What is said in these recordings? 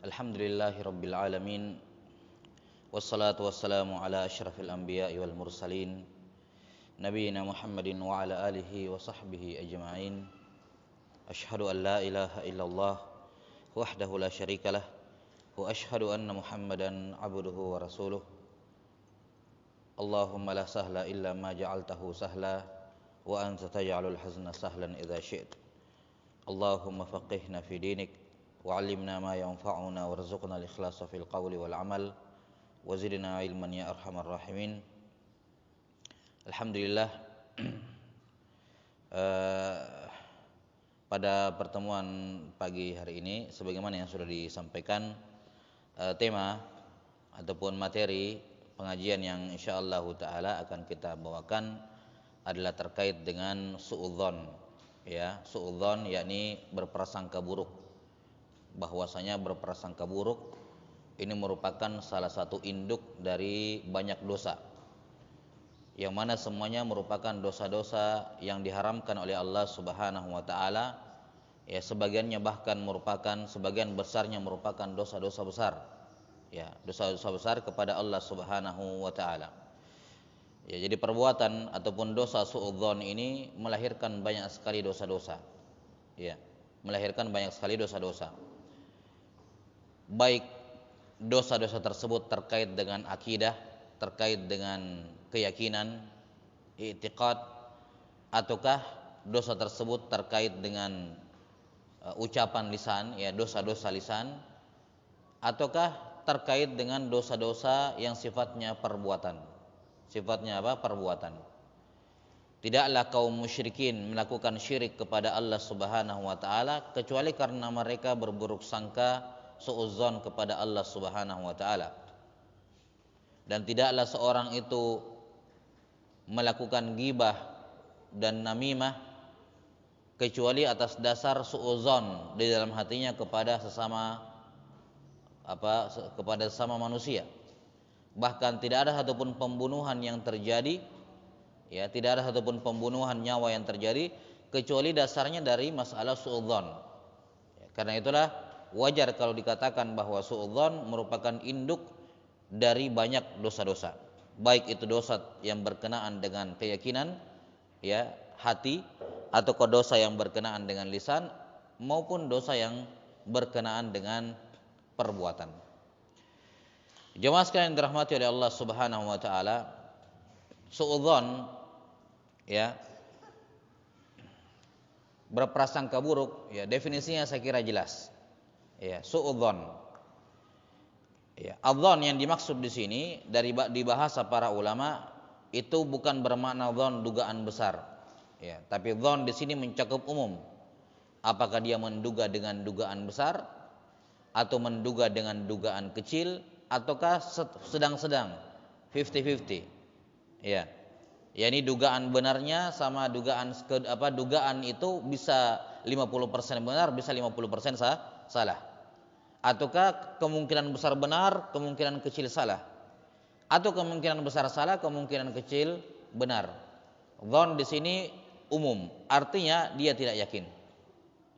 Alhamdulillahi Rabbil Alamin. Wassalatu wassalamu ala ashrafil anbiya'i wal mursalin Nabiyyina Muhammadin wa ala alihi wa sahbihi ajma'in. Ashhadu an la ilaha illallah wahdahu la syarikalah wa ashhadu anna Muhammadan abduhu wa rasuluh. Allahumma la sahla illa ma ja'altahu sahla wa anta taj'alul hazna sahlan idza syi'ta. Allahumma faqihna fi dinik wa'allimna ma yanfa'una warzuqna al-ikhlasa fil qawli wal amal wa zidna ilman ya arhamar rahimin. Alhamdulillah, pada pertemuan pagi hari ini sebagaimana yang sudah disampaikan, tema ataupun materi pengajian yang insyaallah taala akan kita bawakan adalah terkait dengan suudzon, ya, suudzon yakni berprasangka buruk. Bahwasanya berprasangka buruk ini merupakan salah satu induk dari banyak dosa, yang mana semuanya merupakan dosa-dosa yang diharamkan oleh Allah Subhanahu wa taala. Ya, sebagian besarnya merupakan dosa-dosa besar. Ya, dosa-dosa besar kepada Allah Subhanahu wa taala. Ya, jadi perbuatan ataupun dosa suudzon ini melahirkan banyak sekali dosa-dosa. Ya, melahirkan banyak sekali dosa-dosa. Baik dosa-dosa tersebut terkait dengan akidah, terkait dengan keyakinan, i'tiqad, ataukah dosa tersebut terkait dengan ucapan lisan, ya, dosa-dosa lisan, ataukah terkait dengan dosa-dosa yang sifatnya perbuatan. Sifatnya apa? Perbuatan. Tidaklah kaum musyrikin melakukan syirik kepada Allah Subhanahu wa taala kecuali karena mereka berburuk sangka, suudzon kepada Allah Subhanahu wa taala. Dan tidaklah seorang itu melakukan ghibah dan namimah kecuali atas dasar suudzon di dalam hatinya kepada sesama manusia. Bahkan tidak ada satupun pembunuhan yang terjadi, ya, tidak ada satupun pembunuhan nyawa yang terjadi kecuali dasarnya dari masalah suudzon. Ya, karena itulah wajar kalau dikatakan bahwa suudzon merupakan induk dari banyak dosa-dosa, baik itu dosa yang berkenaan dengan keyakinan, ya, hati, atau dosa yang berkenaan dengan lisan, maupun dosa yang berkenaan dengan perbuatan. Jemaah sekalian yang dirahmati oleh Allah Subhanahu wa taala, suudzon, ya, berprasangka buruk, ya, definisinya saya kira jelas. Ya, suudzon. Ya, adzon yang dimaksud di sini di bahasa para ulama itu bukan bermakna dzon dugaan besar. Ya, tapi dzon di sini mencakup umum. Apakah dia menduga dengan dugaan besar atau menduga dengan dugaan kecil ataukah sedang-sedang 50-50. Ya. Yani dugaan benarnya sama dugaan itu bisa 50% benar, bisa 50% salah. Ataukah kemungkinan besar benar, kemungkinan kecil salah, atau kemungkinan besar salah, kemungkinan kecil benar. Dzon di sini umum, artinya dia tidak yakin.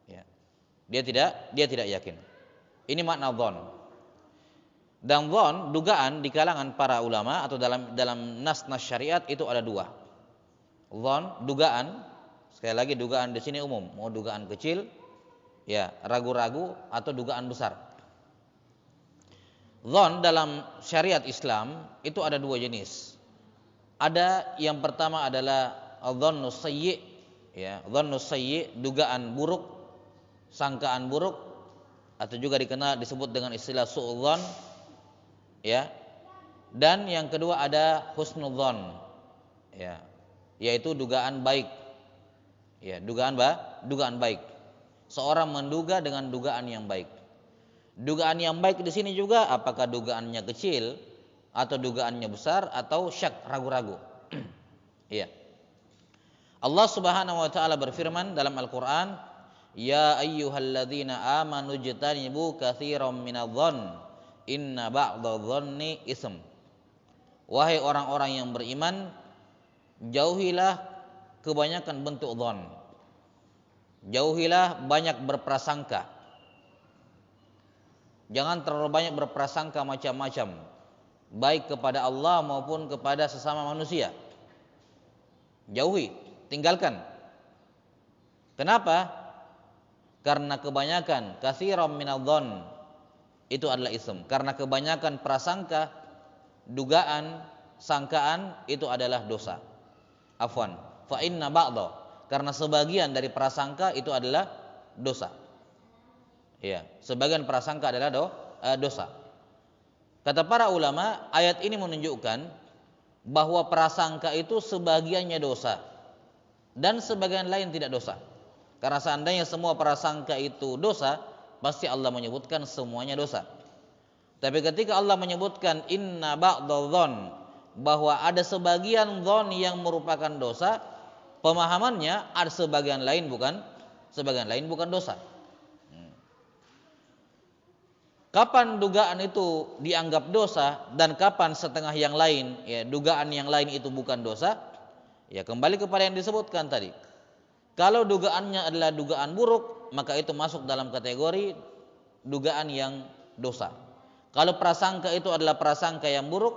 Ya. Dia tidak yakin. Ini makna dzon. Dan dzon, dugaan di kalangan para ulama atau dalam nas-nas syariat itu ada dua. Dzon, dugaan, sekali lagi dugaan di sini umum, mau dugaan kecil, ya, ragu-ragu, atau dugaan besar. Dzon dalam syariat Islam itu ada dua jenis. Ada yang pertama adalah dzannus sayyi', ya, dzannus sayyi', dugaan buruk, sangkaan buruk, atau juga disebut dengan istilah suudzon, ya. Dan yang kedua ada husnudzon, ya, yaitu dugaan baik. Ya, dugaan baik. Seorang menduga dengan dugaan yang baik. Dugaan yang baik di sini juga apakah dugaannya kecil atau dugaannya besar atau syak, ragu-ragu. Iya. Allah Subhanahu wa taala berfirman dalam Al-Qur'an, "Ya ayyuhalladzina amanu jtanibu katsiran minadh-dhonn, inna ba'dadh-dhonni itsm." Wahai orang-orang yang beriman, jauhilah kebanyakan bentuk dhon. Jauhilah banyak berprasangka. Jangan terlalu banyak berprasangka macam-macam, baik kepada Allah maupun kepada sesama manusia. Jauhi, tinggalkan. Kenapa? Karena kebanyakan katsiran minadh-dhonn itu adalah ism. Karena kebanyakan prasangka, dugaan, sangkaan itu adalah dosa. Afwan, fa inna ba'dha, karena sebagian dari prasangka itu adalah dosa. Ya, sebagian prasangka adalah dosa. Kata para ulama, ayat ini menunjukkan bahwa prasangka itu sebagiannya dosa dan sebagian lain tidak dosa. Karena seandainya semua prasangka itu dosa, pasti Allah menyebutkan semuanya dosa. Tapi ketika Allah menyebutkan inna ba'dadh-dhonn, bahwa ada sebagian dhon yang merupakan dosa, pemahamannya ada sebagian lain bukan dosa. Kapan dugaan itu dianggap dosa dan kapan setengah yang lain, ya dugaan yang lain itu bukan dosa? Ya kembali kepada yang disebutkan tadi. Kalau dugaannya adalah dugaan buruk, maka itu masuk dalam kategori dugaan yang dosa. Kalau prasangka itu adalah prasangka yang buruk,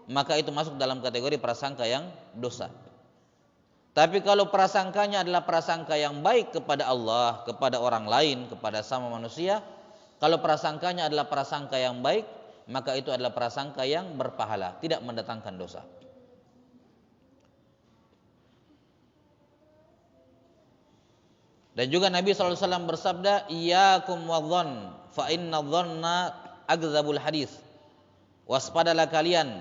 maka itu masuk dalam kategori prasangka yang dosa. Tapi kalau prasangkanya adalah prasangka yang baik kepada Allah, kepada orang lain, kepada sama manusia, kalau prasangkanya adalah prasangka yang baik, maka itu adalah prasangka yang berpahala, tidak mendatangkan dosa. Dan juga Nabi SAW bersabda, iyyakum wadh-dhonn fa inna dhanna akdzabul hadis. Waspadalah kalian,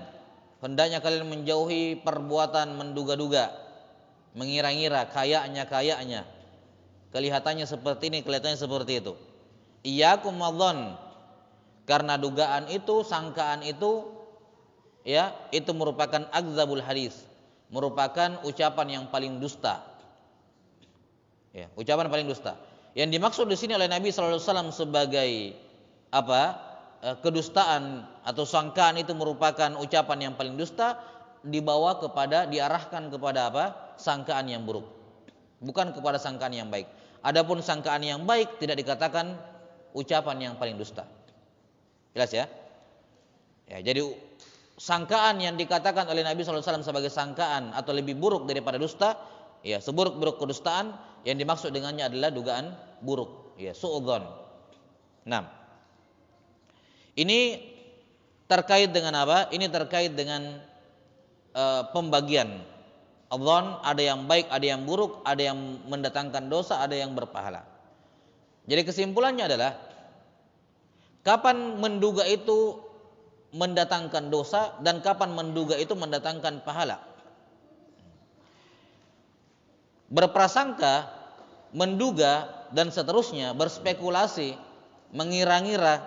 hendaknya kalian menjauhi perbuatan menduga-duga, mengira-ngira, kayaknya, kelihatannya seperti ini, kelihatannya seperti itu. Iyyakum wadh-dhonn, karena dugaan itu, sangkaan itu, ya, itu merupakan akdzabul hadis, merupakan ucapan yang paling dusta. Ya, ucapan paling dusta. Yang dimaksud di sini oleh Nabi SAW sebagai apa? Kedustaan atau sangkaan itu merupakan ucapan yang paling dusta, diarahkan kepada apa? Sangkaan yang buruk, bukan kepada sangkaan yang baik. Adapun sangkaan yang baik tidak dikatakan ucapan yang paling dusta. Jelas ya? Ya, jadi sangkaan yang dikatakan oleh Nabi SAW sebagai sangkaan atau lebih buruk daripada dusta, ya seburuk-buruk kedustaan, yang dimaksud dengannya adalah dugaan buruk, ya su'udzon. Nah, ini terkait dengan apa? Ini terkait dengan pembagian adzon, ada yang baik, ada yang buruk, ada yang mendatangkan dosa, ada yang berpahala. Jadi kesimpulannya adalah kapan menduga itu mendatangkan dosa dan kapan menduga itu mendatangkan pahala. Berprasangka, menduga dan seterusnya, berspekulasi, mengira-ngira,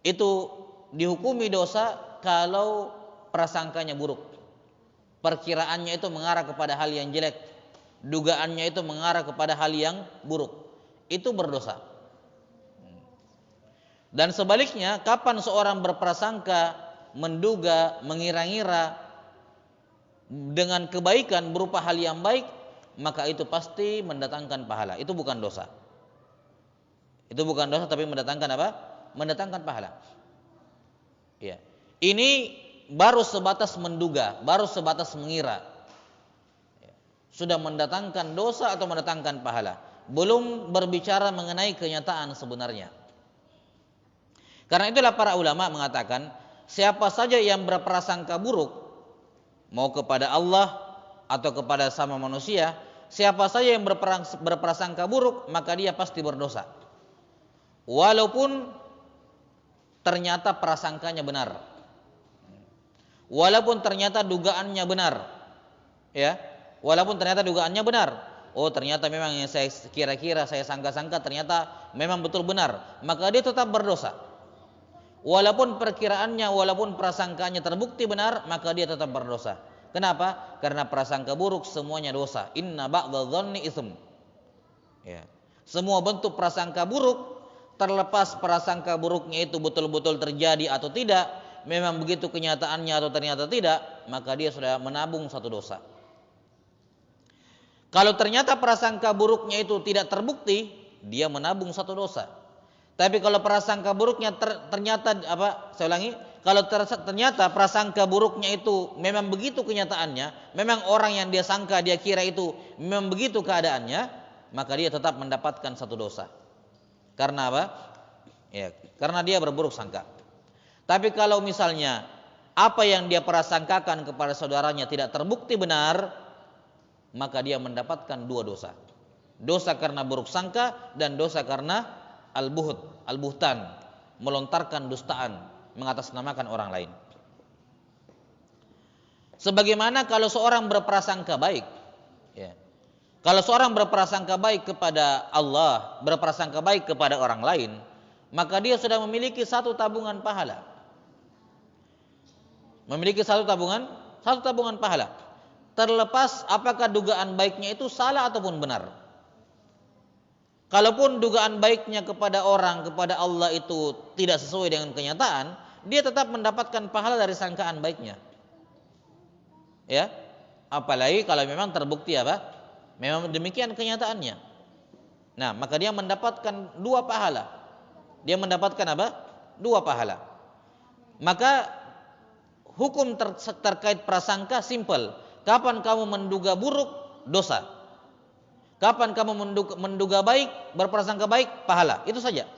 itu dihukumi dosa kalau prasangkanya buruk. Perkiraannya itu mengarah kepada hal yang jelek, dugaannya itu mengarah kepada hal yang buruk. Itu berdosa. Dan sebaliknya, kapan seorang berprasangka, menduga, mengira-ngira dengan kebaikan berupa hal yang baik, maka itu pasti mendatangkan pahala. Itu bukan dosa. Itu bukan dosa, tapi mendatangkan apa? Mendatangkan pahala. Ya. Ini baru sebatas menduga, baru sebatas mengira. Sudah mendatangkan dosa atau mendatangkan pahala. Belum berbicara mengenai kenyataan sebenarnya. Karena itulah para ulama mengatakan, siapa saja yang berprasangka buruk, mau kepada Allah atau kepada sama manusia, siapa saja yang berprasangka buruk, maka dia pasti berdosa. Walaupun ternyata prasangkanya benar, walaupun ternyata dugaannya benar, ya, walaupun ternyata dugaannya benar. Oh, ternyata memang yang saya kira-kira, saya sangka-sangka ternyata memang betul benar, maka dia tetap berdosa. Walaupun perkiraannya, walaupun prasangkanya terbukti benar, maka dia tetap berdosa. Kenapa? Karena prasangka buruk semuanya dosa. Inna ba'dadh-dhonni itsm. Ya. Semua bentuk prasangka buruk, terlepas prasangka buruknya itu betul-betul terjadi atau tidak, memang begitu kenyataannya atau ternyata tidak, maka dia sudah menabung satu dosa. Kalau ternyata prasangka buruknya itu tidak terbukti, dia menabung satu dosa. Tapi kalau prasangka buruknya ternyata Saya ulangi, kalau ternyata prasangka buruknya itu memang begitu kenyataannya, memang orang yang dia sangka, dia kira itu memang begitu keadaannya, maka dia tetap mendapatkan satu dosa. Karena apa? Ya, karena dia berburuk sangka. Tapi kalau misalnya apa yang dia prasangkakan kepada saudaranya tidak terbukti benar, maka dia mendapatkan dua dosa. Dosa karena buruk sangka dan dosa karena al-buhtan, melontarkan dustaan, mengatasnamakan orang lain. Sebagaimana kalau seorang berprasangka baik, ya. Kalau seorang berprasangka baik kepada Allah, berprasangka baik kepada orang lain, maka dia sudah memiliki satu tabungan pahala. Memiliki satu tabungan pahala. Terlepas apakah dugaan baiknya itu salah ataupun benar. Kalaupun dugaan baiknya kepada orang, kepada Allah itu tidak sesuai dengan kenyataan, dia tetap mendapatkan pahala dari sangkaan baiknya. Ya, apalagi kalau memang terbukti memang demikian kenyataannya. Nah, maka dia mendapatkan dua pahala. Dia mendapatkan dua pahala. Maka hukum terkait prasangka simpel. Kapan kamu menduga buruk, dosa. Kapan kamu menduga baik, berprasangka baik, pahala. Itu saja.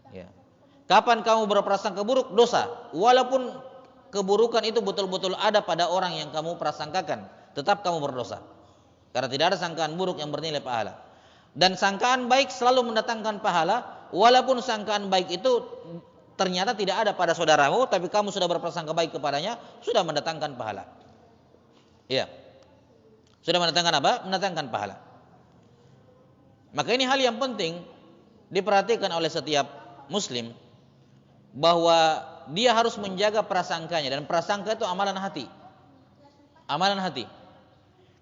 Ya. Kapan kamu berprasangka buruk, dosa. Walaupun keburukan itu betul-betul ada pada orang yang kamu prasangkakan, tetap kamu berdosa. Karena tidak ada sangkaan buruk yang bernilai pahala. Dan sangkaan baik selalu mendatangkan pahala, walaupun sangkaan baik itu ternyata tidak ada pada saudaramu, tapi kamu sudah berprasangka baik kepadanya, sudah mendatangkan pahala. Iya. Sudah mendatangkan mendatangkan pahala. Maka ini hal yang penting diperhatikan oleh setiap muslim, bahwa dia harus menjaga prasangkanya, dan prasangka itu amalan hati. Amalan hati.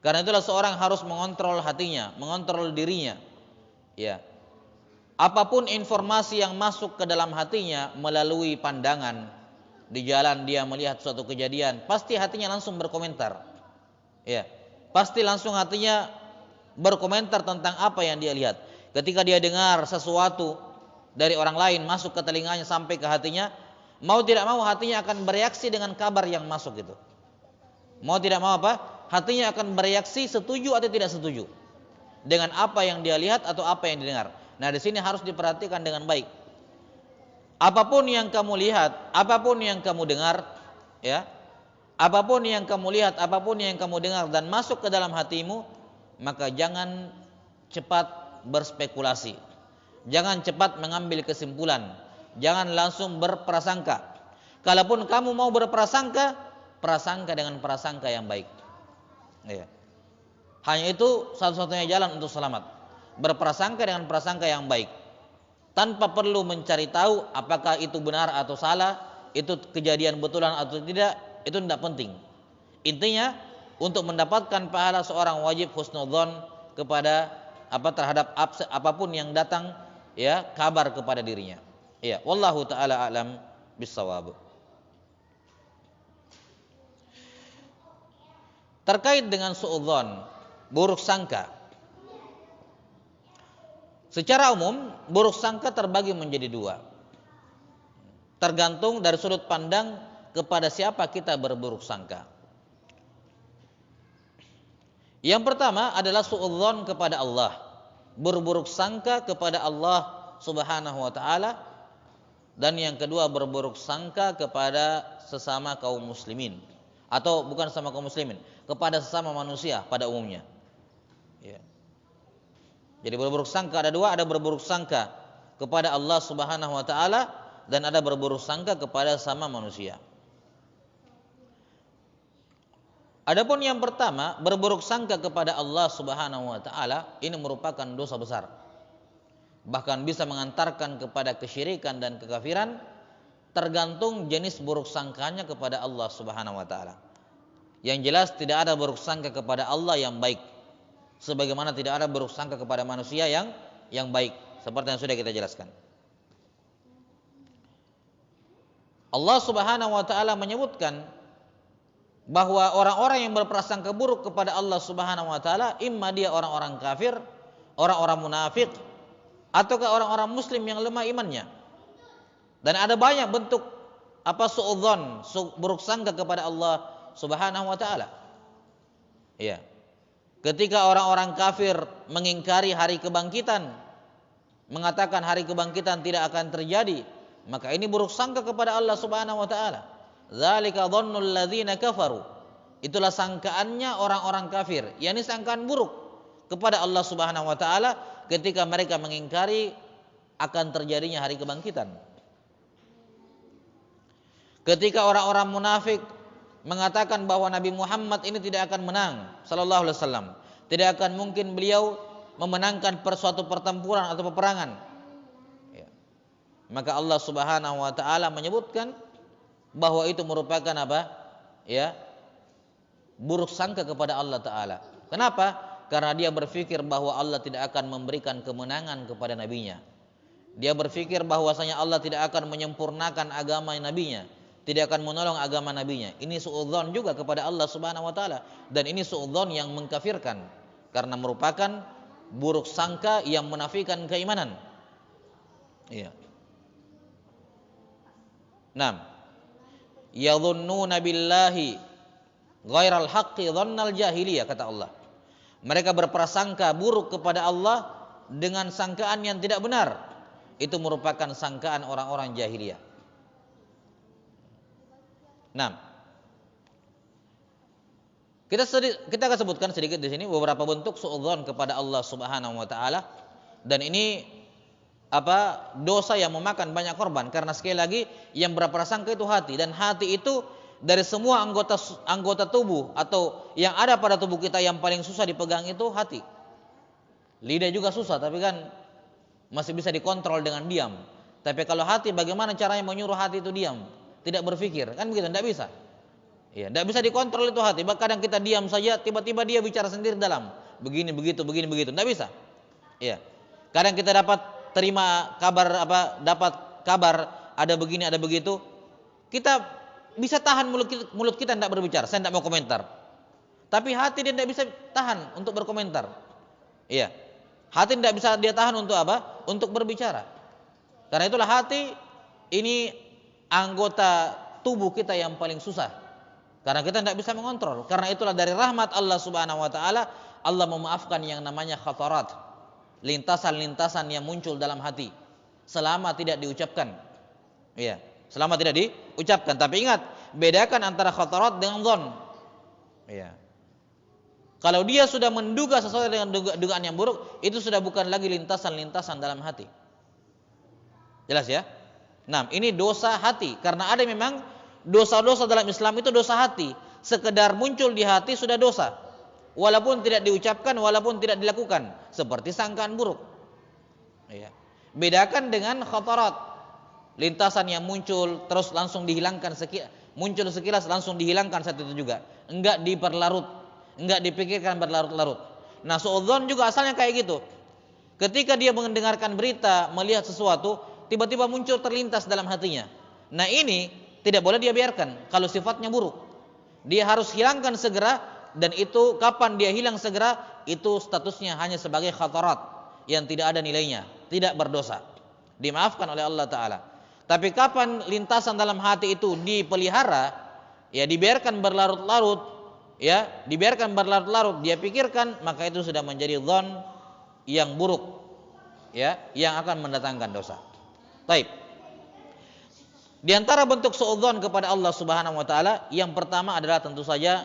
Karena itulah seorang harus mengontrol hatinya, mengontrol dirinya. Ya. Apapun informasi yang masuk ke dalam hatinya melalui pandangan, di jalan dia melihat suatu kejadian, pasti hatinya langsung berkomentar. Ya. Pasti langsung hatinya berkomentar tentang apa yang dia lihat. Ketika dia dengar sesuatu dari orang lain masuk ke telinganya sampai ke hatinya, mau tidak mau hatinya akan bereaksi dengan kabar yang masuk itu. Mau tidak mau hatinya akan bereaksi setuju atau tidak setuju dengan apa yang dia lihat atau apa yang didengar. Nah, di sini harus diperhatikan dengan baik. Apapun yang kamu lihat, apapun yang kamu dengar, ya. Apapun yang kamu lihat, apapun yang kamu dengar dan masuk ke dalam hatimu, maka jangan cepat berspekulasi. Jangan cepat mengambil kesimpulan. Jangan langsung berprasangka. Kalaupun kamu mau berprasangka, prasangka dengan prasangka yang baik. Ya. Hanya itu satu-satunya jalan untuk selamat. Berprasangka dengan prasangka yang baik. Tanpa perlu mencari tahu apakah itu benar atau salah, itu kejadian betulan atau tidak, itu tidak penting. Intinya untuk mendapatkan pahala seorang wajib husnudzon kepada terhadap apapun yang datang, ya, kabar kepada dirinya. Ya, wallahu taala a'lam bissawab. Terkait dengan suudzon, buruk sangka. Secara umum, buruk sangka terbagi menjadi dua. Tergantung dari sudut pandang kepada siapa kita berburuk sangka. Yang pertama adalah suudzon kepada Allah. Berburuk sangka kepada Allah Subhanahu wa taala. Dan yang kedua berburuk sangka kepada sesama kaum muslimin. Atau bukan sesama kaum muslimin, kepada sesama manusia pada umumnya. Ya. Jadi berburuk sangka ada dua, ada berburuk sangka kepada Allah Subhanahu wa taala dan ada berburuk sangka kepada sama manusia. Adapun yang pertama, berburuk sangka kepada Allah Subhanahu wa taala, ini merupakan dosa besar. Bahkan bisa mengantarkan kepada kesyirikan dan kekafiran, tergantung jenis buruk sangkanya kepada Allah Subhanahu wa taala. Yang jelas tidak ada buruk sangka kepada Allah yang baik, sebagaimana tidak ada buruk sangka kepada manusia yang baik, seperti yang sudah kita jelaskan. Allah Subhanahu wa taala menyebutkan bahwa orang-orang yang berprasangka buruk kepada Allah Subhanahu wa taala, imma dia orang-orang kafir, orang-orang munafik, ataukah orang-orang muslim yang lemah imannya. Dan ada banyak bentuk suudzon, buruk sangka kepada Allah Subhanahu wa taala. Ya. Ketika orang-orang kafir mengingkari hari kebangkitan, mengatakan hari kebangkitan tidak akan terjadi, maka ini buruk sangka kepada Allah Subhanahu wa taala. Dzalika dhannul ladzina kafaru. Itulah sangkaannya orang-orang kafir, yakni sangkaan buruk kepada Allah Subhanahu wa taala ketika mereka mengingkari akan terjadinya hari kebangkitan. Ketika orang-orang munafik mengatakan bahwa Nabi Muhammad ini tidak akan menang sallallahu alaihi wasallam, tidak akan mungkin beliau memenangkan suatu pertempuran atau peperangan. Ya. Maka Allah Subhanahu wa taala menyebutkan bahwa itu merupakan apa? Ya. Buruk sangka kepada Allah taala. Kenapa? Karena dia berpikir bahwa Allah tidak akan memberikan kemenangan kepada nabinya. Dia berpikir bahwasanya Allah tidak akan menyempurnakan agama nabinya, tidak akan menolong agama nabinya. Ini suudzon juga kepada Allah Subhanahu wa taala, dan ini suudzon yang mengkafirkan karena merupakan buruk sangka yang menafikan keimanan. Iya. 6. Yadhunnuna billahi ghairal haqqi dhannal jahiliyah, kata Allah. Mereka berprasangka buruk kepada Allah dengan sangkaan yang tidak benar. Itu merupakan sangkaan orang-orang jahiliyah. 6. Kita akan sebutkan sedikit di sini beberapa bentuk suudzon kepada Allah Subhanahu wa taala, dan ini dosa yang memakan banyak korban, karena sekali lagi yang berprasangka itu hati, dan hati itu dari semua anggota tubuh atau yang ada pada tubuh kita yang paling susah dipegang itu hati. Lidah juga susah, tapi kan masih bisa dikontrol dengan diam. Tapi kalau hati, bagaimana caranya menyuruh hati itu diam, tidak berpikir? Kan begitu, tidak bisa. Ya, tidak bisa dikontrol itu hati. Kadang kita diam saja, tiba-tiba dia bicara sendiri dalam begini begitu, tidak bisa. Ya. Kadang kita dapat kabar ada begini ada begitu, kita bisa tahan mulut kita tidak berbicara, saya tidak mau komentar. Tapi hati dia tidak bisa tahan untuk berkomentar. Iya. Hati tidak bisa dia tahan untuk apa? Untuk berbicara. Karena itulah hati ini anggota tubuh kita yang paling susah. Karena kita tidak bisa mengontrol. Karena itulah dari rahmat Allah Subhanahu wa taala, Allah memaafkan yang namanya khatarat, lintasan-lintasan yang muncul dalam hati selama tidak diucapkan. Iya, selama tidak diucapkan. Tapi ingat, bedakan antara khatarat dengan dhon. Iya. Kalau dia sudah menduga sesuatu dengan dugaan yang buruk, itu sudah bukan lagi lintasan-lintasan dalam hati. Jelas ya? Nah, ini dosa hati. Karena ada memang dosa-dosa dalam Islam itu dosa hati. Sekedar muncul di hati sudah dosa, walaupun tidak diucapkan, walaupun tidak dilakukan, seperti sangkaan buruk. Iya. Bedakan dengan khatarat, lintasan yang muncul terus langsung dihilangkan, muncul sekilas langsung dihilangkan saat itu juga, enggak diperlarut, enggak dipikirkan berlarut-larut. Nah, suudzon juga asalnya kayak gitu. Ketika dia mendengarkan berita, melihat sesuatu, tiba-tiba muncul terlintas dalam hatinya. Nah, ini tidak boleh dia biarkan kalau sifatnya buruk. Dia harus hilangkan segera, dan itu kapan dia hilang segera, itu statusnya hanya sebagai khatarat yang tidak ada nilainya, tidak berdosa, dimaafkan oleh Allah taala. Tapi kapan lintasan dalam hati itu dipelihara, ya dibiarkan berlarut-larut, ya dibiarkan berlarut-larut, dia pikirkan, maka itu sudah menjadi dzon yang buruk, ya, yang akan mendatangkan dosa. Baik. Di antara bentuk suudzon kepada Allah Subhanahu wa taala, yang pertama adalah tentu saja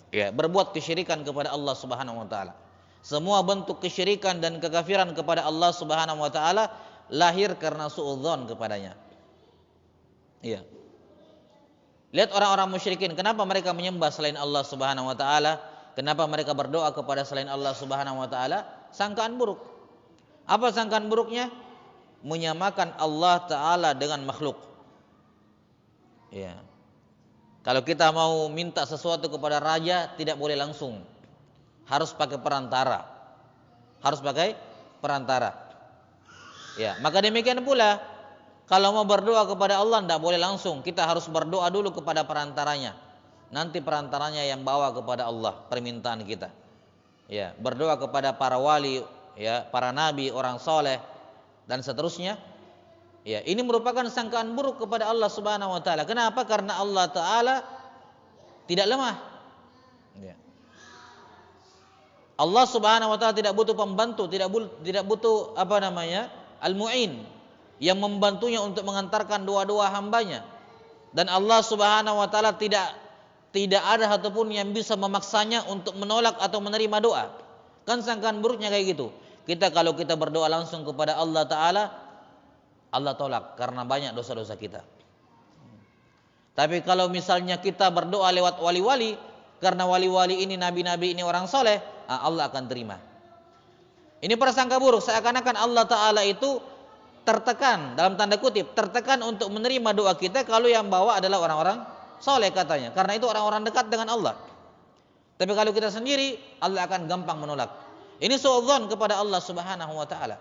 ya, berbuat kesyirikan kepada Allah Subhanahu wa taala. Semua bentuk kesyirikan dan kekafiran kepada Allah Subhanahu wa taala lahir karena suudzon kepadanya. Iya. Lihat orang-orang musyrikin, kenapa mereka menyembah selain Allah Subhanahu wa taala? Kenapa mereka berdoa kepada selain Allah Subhanahu wa taala? Sangkaan buruk. Apa sangkaan buruknya? Menyamakan Allah taala dengan makhluk. Ya. Kalau kita mau minta sesuatu kepada raja, tidak boleh langsung, harus pakai perantara. Ya, maka demikian pula kalau mau berdoa kepada Allah, tidak boleh langsung, kita harus berdoa dulu kepada perantaranya. Nanti perantaranya yang bawa kepada Allah permintaan kita. Ya, berdoa kepada para wali, ya, para nabi, orang soleh dan seterusnya. Ya, ini merupakan sangkaan buruk kepada Allah Subhanahu wa taala. Kenapa? Karena Allah taala tidak lemah. Ya. Allah Subhanahu wa taala tidak butuh pembantu, tidak butuh al-mu'in yang membantunya untuk mengantarkan doa-doa hambanya. Dan Allah Subhanahu wa taala tidak ada satupun yang bisa memaksanya untuk menolak atau menerima doa. Kan sangkaan buruknya kayak gitu. Kalau kita berdoa langsung kepada Allah taala, Allah tolak karena banyak dosa-dosa kita. Tapi kalau misalnya kita berdoa lewat wali-wali, karena wali-wali ini, nabi-nabi ini orang soleh, Allah akan terima. Ini prasangka buruk, seakan-akan Allah Ta'ala itu tertekan, dalam tanda kutip, tertekan untuk menerima doa kita kalau yang bawa adalah orang-orang soleh katanya. Karena itu orang-orang dekat dengan Allah. Tapi kalau kita sendiri, Allah akan gampang menolak. Ini suudzon kepada Allah Subhanahu wa Ta'ala.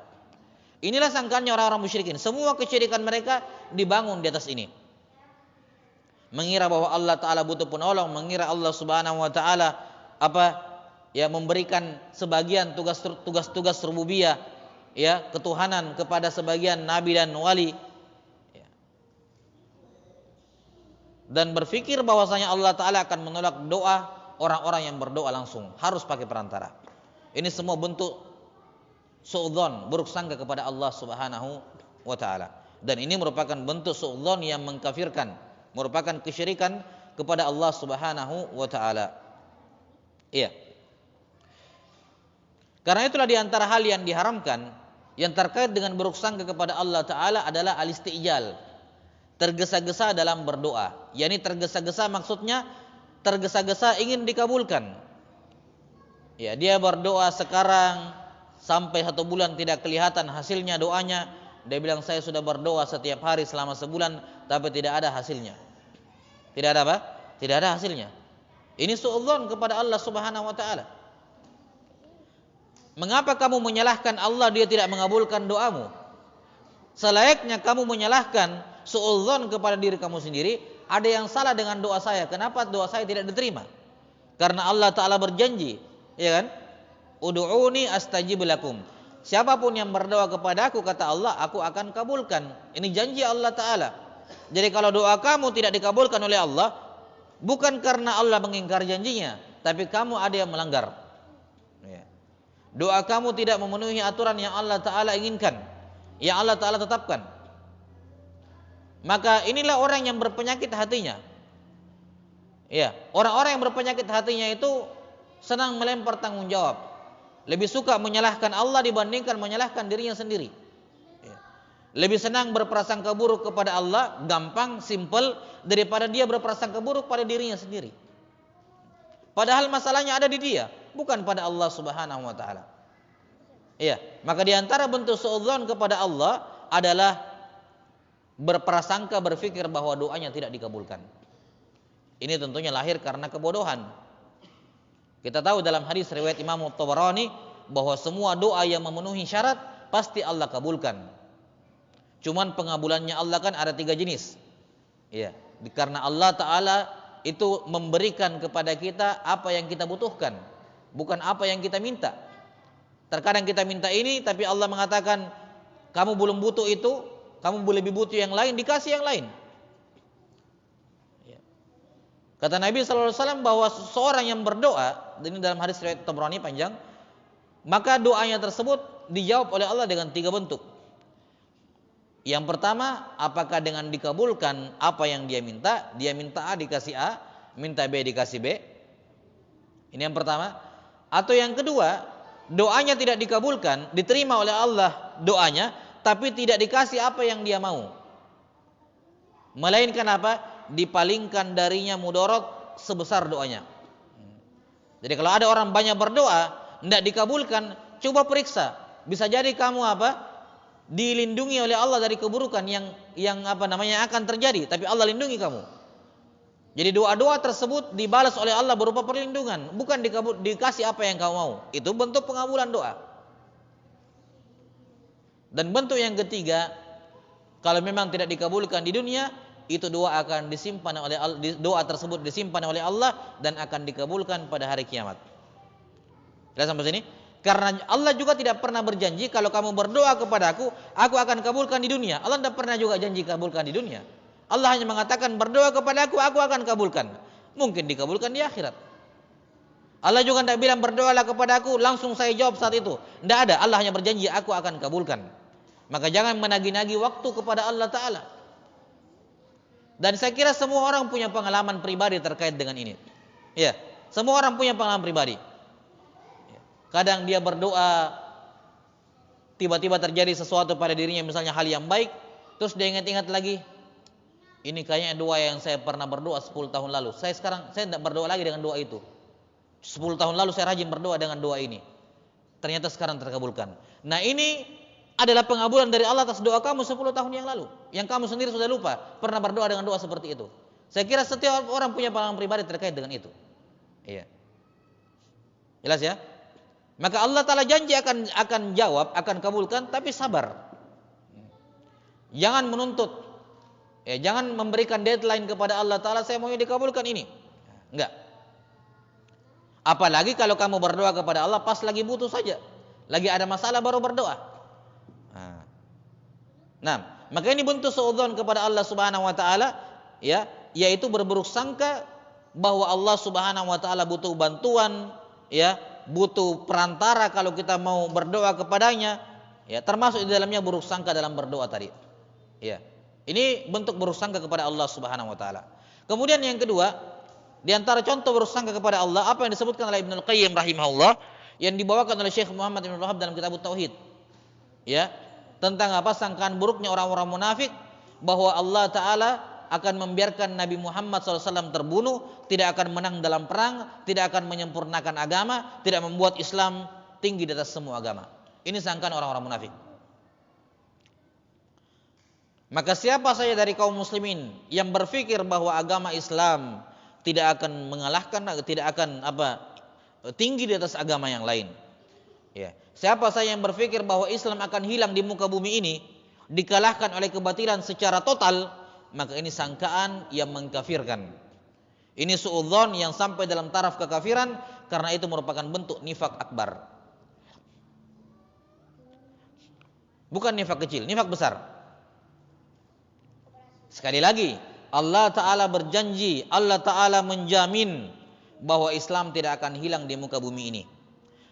Inilah sangkaannya orang-orang musyrikin. Semua kesyirikan mereka dibangun di atas ini. Mengira bahwa Allah Ta'ala butuh penolong, mengira Allah Subhanahu wa Ta'ala memberikan sebagian tugas-tugas rububiyah, ya, ketuhanan kepada sebagian nabi dan wali, ya. Dan berpikir bahwasanya Allah Ta'ala akan menolak doa orang-orang yang berdoa langsung, harus pakai perantara. Ini semua bentuk suudzon, buruk sangka kepada Allah Subhanahu wa Ta'ala. Dan ini merupakan bentuk suudzon yang mengkafirkan, merupakan kesyirikan kepada Allah Subhanahu wa Ta'ala. Iya. Karena itulah diantara hal yang diharamkan yang terkait dengan buruk sangka kepada Allah Ta'ala adalah al-istijal, tergesa-gesa dalam berdoa. Yani tergesa-gesa maksudnya tergesa-gesa ingin dikabulkan. Ya, dia berdoa sekarang sampai 1 bulan tidak kelihatan hasilnya doanya. Dia bilang saya sudah berdoa setiap hari selama sebulan tapi tidak ada hasilnya. Tidak ada apa? Tidak ada hasilnya. Ini suudzon kepada Allah Subhanahu wa Ta'ala. Mengapa kamu menyalahkan Allah, dia tidak mengabulkan doamu? Selayaknya kamu menyalahkan, suudzon kepada diri kamu sendiri, ada yang salah dengan doa saya, kenapa doa saya tidak diterima? Karena Allah Ta'ala berjanji, ya kan? Ud'uni astajib lakum. Siapapun yang berdoa kepada aku, kata Allah, aku akan kabulkan. Ini janji Allah Ta'ala. Jadi kalau doa kamu tidak dikabulkan oleh Allah, bukan karena Allah mengingkar janjinya, tapi kamu ada yang melanggar. Ya. Doa kamu tidak memenuhi aturan yang Allah Ta'ala inginkan, yang Allah Ta'ala tetapkan. Maka inilah orang yang berpenyakit hatinya. Ya, orang-orang yang berpenyakit hatinya itu senang melempar tanggung jawab, lebih suka menyalahkan Allah dibandingkan menyalahkan dirinya sendiri. Ya. Lebih senang berprasangka buruk kepada Allah, gampang, simple, daripada dia berprasangka buruk pada dirinya sendiri. Padahal masalahnya ada di dia, bukan pada Allah Subhanahu wa Ta'ala. Iya, maka di antara bentuk suudzon kepada Allah adalah berprasangka, berpikir bahwa doanya tidak dikabulkan. Ini tentunya lahir karena kebodohan. Kita tahu dalam hadis riwayat Imam Tabarani bahwa semua doa yang memenuhi syarat pasti Allah kabulkan. Cuman pengabulannya Allah kan ada 3 jenis. Iya, karena Allah Ta'ala itu memberikan kepada kita apa yang kita butuhkan, bukan apa yang kita minta. Terkadang kita minta ini, tapi Allah mengatakan kamu belum butuh itu, kamu lebih butuh yang lain, dikasih yang lain. Kata Nabi SAW bahwa seorang yang berdoa, ini dalam hadis riwayat Tabrani panjang, maka doanya tersebut dijawab oleh Allah dengan 3 bentuk. Yang pertama, apakah dengan dikabulkan apa yang dia minta A dikasih A, minta B dikasih B. Ini yang pertama. Atau yang kedua, doanya tidak dikabulkan, diterima oleh Allah doanya, tapi tidak dikasih apa yang dia mau. Melainkan apa? Dipalingkan darinya mudarat sebesar doanya. Jadi kalau ada orang banyak berdoa, tidak dikabulkan, coba periksa. Bisa jadi kamu dilindungi oleh Allah dari keburukan yang akan terjadi, tapi Allah lindungi kamu. Jadi doa-doa tersebut dibalas oleh Allah berupa perlindungan, bukan dikasih apa yang kamu mau. Itu bentuk pengabulan doa. Dan bentuk yang ketiga, kalau memang tidak dikabulkan di dunia, itu doa akan disimpan oleh Allah, doa tersebut disimpan oleh Allah dan akan dikabulkan pada hari kiamat. Sudah sampai sini? Karena Allah juga tidak pernah berjanji kalau kamu berdoa kepadaku, aku akan kabulkan di dunia. Allah tidak pernah juga janji kabulkan di dunia. Allah hanya mengatakan berdoa kepadaku, aku akan kabulkan. Mungkin dikabulkan di akhirat. Allah juga tidak bilang berdoalah kepadaku, langsung saya jawab saat itu. Tidak ada, Allah hanya berjanji aku akan kabulkan. Maka jangan menagih-nagih waktu kepada Allah Ta'ala. Dan saya kira semua orang punya pengalaman pribadi terkait dengan ini. Ya, semua orang punya pengalaman pribadi. Kadang dia berdoa, tiba-tiba terjadi sesuatu pada dirinya, misalnya hal yang baik, terus dia ingat-ingat lagi, ini kayaknya doa yang saya pernah berdoa 10 tahun lalu. Saya tidak berdoa lagi dengan doa itu. 10 tahun lalu saya rajin berdoa dengan doa ini. Ternyata sekarang terkabulkan. Nah, ini adalah pengabulan dari Allah atas doa kamu 10 tahun yang lalu, yang kamu sendiri sudah lupa pernah berdoa dengan doa seperti itu. Saya kira setiap orang punya pengalaman pribadi terkait dengan itu. Iya. Jelas ya? Maka Allah Ta'ala janji akan jawab, akan kabulkan, tapi sabar. Jangan menuntut. Ya, jangan memberikan deadline kepada Allah Ta'ala, saya mau dikabulkan ini. Enggak. Apalagi kalau kamu berdoa kepada Allah pas lagi butuh saja. Lagi ada masalah baru berdoa. Nah, maka ini bentuk suudzon kepada Allah Subhanahu wa taala, ya, yaitu berburuk sangka bahwa Allah Subhanahu wa taala butuh bantuan, ya, butuh perantara kalau kita mau berdoa kepadanya, ya, termasuk di dalamnya buruk sangka dalam berdoa tadi. Ya. Ini bentuk buruk sangka kepada Allah Subhanahu wa taala. Kemudian yang kedua, di antara contoh buruk sangka kepada Allah apa yang disebutkan oleh Ibnu Qayyim rahimahullah, yang dibawakan oleh Syekh Muhammad Ibn Wahab dalam kitab Tauhid. Ya, tentang apa sangkaan buruknya orang-orang munafik bahwa Allah Ta'ala akan membiarkan Nabi Muhammad SAW terbunuh, tidak akan menang dalam perang, tidak akan menyempurnakan agama, tidak membuat Islam tinggi di atas semua agama. Ini sangkaan orang-orang munafik. Maka siapa saja dari kaum muslimin yang berpikir bahwa agama Islam tidak akan mengalahkan, tidak akan tinggi di atas agama yang lain, ya. Siapa saja yang berpikir bahwa Islam akan hilang di muka bumi ini, dikalahkan oleh kebatilan secara total, maka ini sangkaan yang mengkafirkan. Ini suudzon yang sampai dalam taraf kekafiran, karena itu merupakan bentuk nifak akbar. Bukan nifak kecil, nifak besar. Sekali lagi, Allah Ta'ala berjanji, Allah Ta'ala menjamin bahwa Islam tidak akan hilang di muka bumi ini.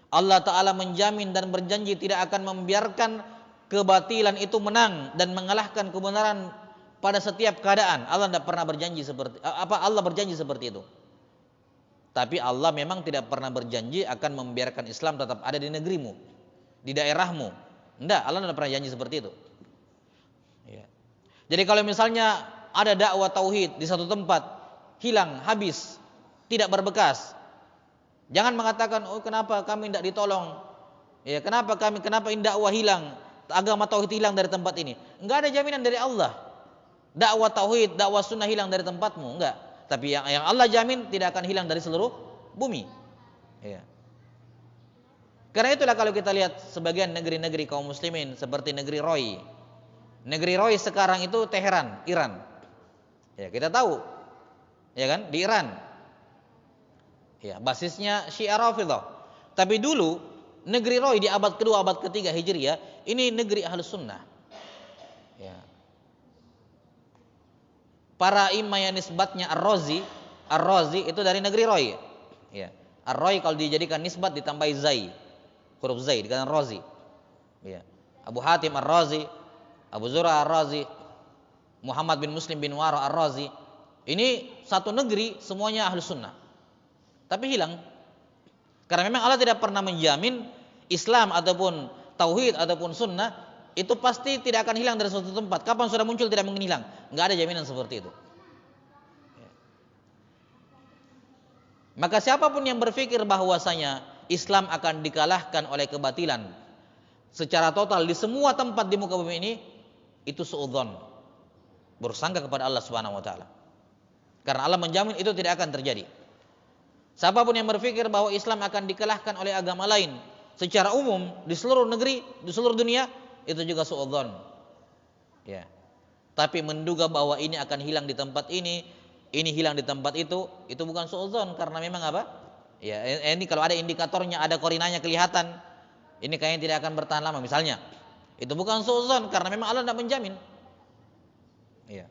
Allah Ta'ala menjamin dan berjanji tidak akan membiarkan kebatilan itu menang dan mengalahkan kebenaran pada setiap keadaan. Allah tidak pernah berjanji seperti Allah berjanji seperti itu. Tapi Allah memang tidak pernah berjanji akan membiarkan Islam tetap ada di negerimu, di daerahmu. Tidak, Allah tidak pernah janji seperti itu. Ya. Jadi kalau misalnya ada dakwah tauhid di satu tempat hilang, habis, tidak berbekas, jangan mengatakan, oh kenapa kami tidak ditolong, ya kenapa ini dakwah hilang, agama tauhid hilang dari tempat ini. Enggak ada jaminan dari Allah dakwah tauhid, dakwah sunnah hilang dari tempatmu, enggak. Tapi yang Allah jamin tidak akan hilang dari seluruh bumi. Ya. Karena itulah kalau kita lihat sebagian negeri-negeri kaum muslimin seperti negeri Roy. Negeri Roy sekarang itu Teheran, Iran. Ya, kita tahu. Ya kan? Di Iran. Ya, basisnya Syiah Rafidhah. Tapi dulu negeri Roy di abad kedua, abad ketiga Hijriah, ini negeri Ahlus Sunnah. Ya. Para imam yang nisbatnya Ar-Razi itu dari negeri Roy. Ya. Ar-Roy kalau dijadikan nisbat ditambahi zai, huruf zai dikatakan Razi. Ya. Abu Hatim Ar-Razi, Abu Zur'a Ar-Razi, Muhammad bin Muslim bin Wara Ar-Razi. Ini satu negeri semuanya Ahlus Sunnah. Tapi hilang. Karena memang Allah tidak pernah menjamin Islam ataupun tauhid ataupun sunnah itu pasti tidak akan hilang dari suatu tempat. Kapan sudah muncul tidak mungkin hilang. Enggak ada jaminan seperti itu. Maka siapapun yang berpikir bahwasanya Islam akan dikalahkan oleh kebatilan secara total di semua tempat di muka bumi ini, itu suudzon, bersangka kepada Allah Subhanahu wa taala. Karena Allah menjamin itu tidak akan terjadi. Siapapun yang berpikir bahwa Islam akan dikalahkan oleh agama lain secara umum di seluruh negeri, di seluruh dunia, itu juga suudzon. Ya. Tapi menduga bahwa ini akan hilang di tempat ini hilang di tempat itu bukan suudzon, karena memang apa? Ya, ini kalau ada indikatornya, ada korinanya kelihatan, Ini kayaknya tidak akan bertahan lama misalnya. Itu bukan suudzon karena memang Allah tidak menjamin. Iya.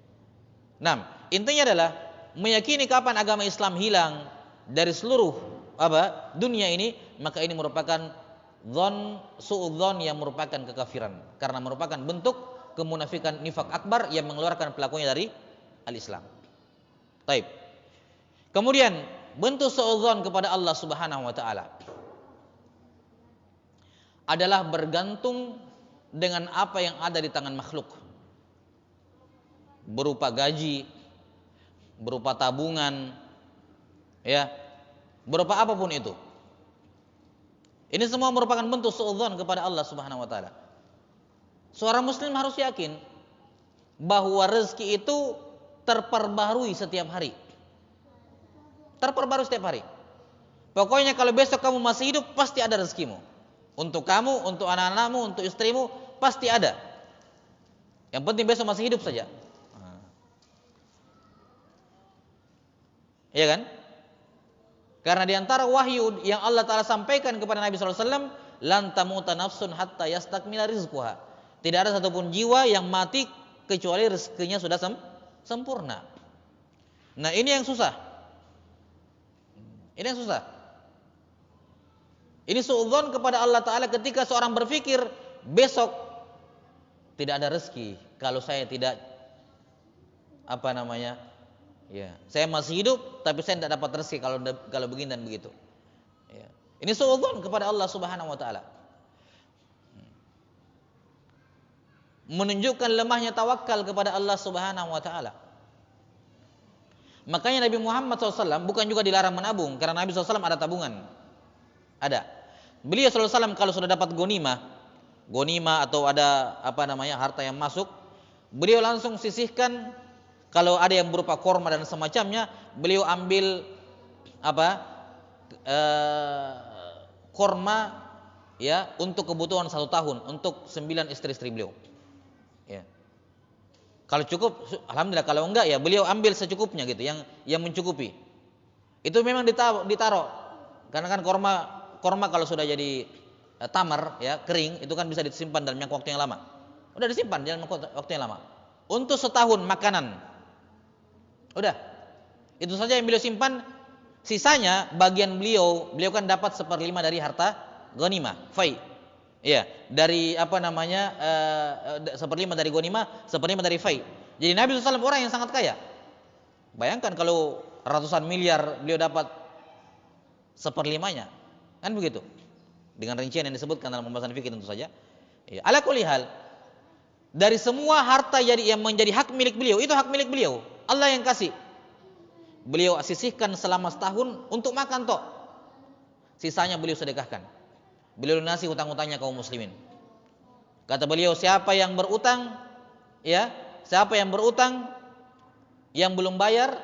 Nah, intinya adalah meyakini kapan agama Islam hilang dari seluruh dunia ini, maka ini merupakan suudzon yang merupakan kekafiran karena merupakan bentuk kemunafikan nifak akbar yang mengeluarkan pelakunya dari al-Islam. Taib. Kemudian bentuk suudzon kepada Allah Subhanahu wa taala adalah bergantung dengan apa yang ada di tangan makhluk. Berupa gaji, berupa tabungan, ya, berupa apapun itu. Ini semua merupakan bentuk suudzon kepada Allah Subhanahu wa taala. Seorang muslim harus yakin bahwa rezeki itu terperbarui setiap hari. Terperbarui setiap hari. Pokoknya kalau besok kamu masih hidup pasti ada rezekimu. Untuk kamu, untuk anak-anakmu, untuk istrimu pasti ada. Yang penting besok masih hidup saja. Iya kan? Karena di antara wahyu yang Allah Ta'ala sampaikan kepada Nabi SAW, lan tamuta nafsun hatta yastakmila rizquha. Tidak ada satupun jiwa yang mati kecuali rezekinya sudah sempurna. Nah, ini yang susah. Ini yang susah. Ini suudzon kepada Allah Ta'ala ketika seorang berpikir besok tidak ada rezeki kalau saya tidak ya, saya masih hidup tapi saya tidak dapat rezeki kalau begini dan begitu. Ya. Ini suudzon kepada Allah Subhanahu wa taala. Menunjukkan lemahnya tawakal kepada Allah Subhanahu wa taala. Makanya Nabi Muhammad SAW bukan juga dilarang menabung karena Nabi SAW ada tabungan. Ada. Beliau SAW kalau sudah dapat gonima atau ada harta yang masuk, beliau langsung sisihkan. Kalau ada yang berupa korma dan semacamnya, beliau ambil korma ya untuk kebutuhan 1 tahun untuk 9 istri-istri beliau. Ya. Kalau cukup, alhamdulillah. Kalau enggak ya beliau ambil secukupnya gitu, yang mencukupi. Itu memang ditaruh. Karena kan korma kalau sudah jadi tamar ya kering itu kan bisa disimpan dalam jangka waktu yang lama. Udah disimpan dalam waktu yang lama. Untuk setahun makanan. Udah. Itu saja yang beliau simpan. Sisanya bagian beliau kan dapat 1/5 dari harta ghanimah, fai. Iya, dari 1/5 dari ghanimah, 1/5 dari fai. Jadi Nabi SAW orang yang sangat kaya. Bayangkan kalau ratusan miliar beliau dapat 1/5-nya. Kan begitu. Dengan rincian yang disebutkan dalam pembahasan fikih tentu saja. Ya, ala kulli hal, dari semua harta yang menjadi hak milik beliau, itu hak milik beliau. Allah yang kasih. Beliau sisihkan selama setahun untuk makan tok. Sisanya beliau sedekahkan. Beliau lunasi hutang-hutangnya kaum muslimin. Kata beliau, siapa yang berutang yang belum bayar,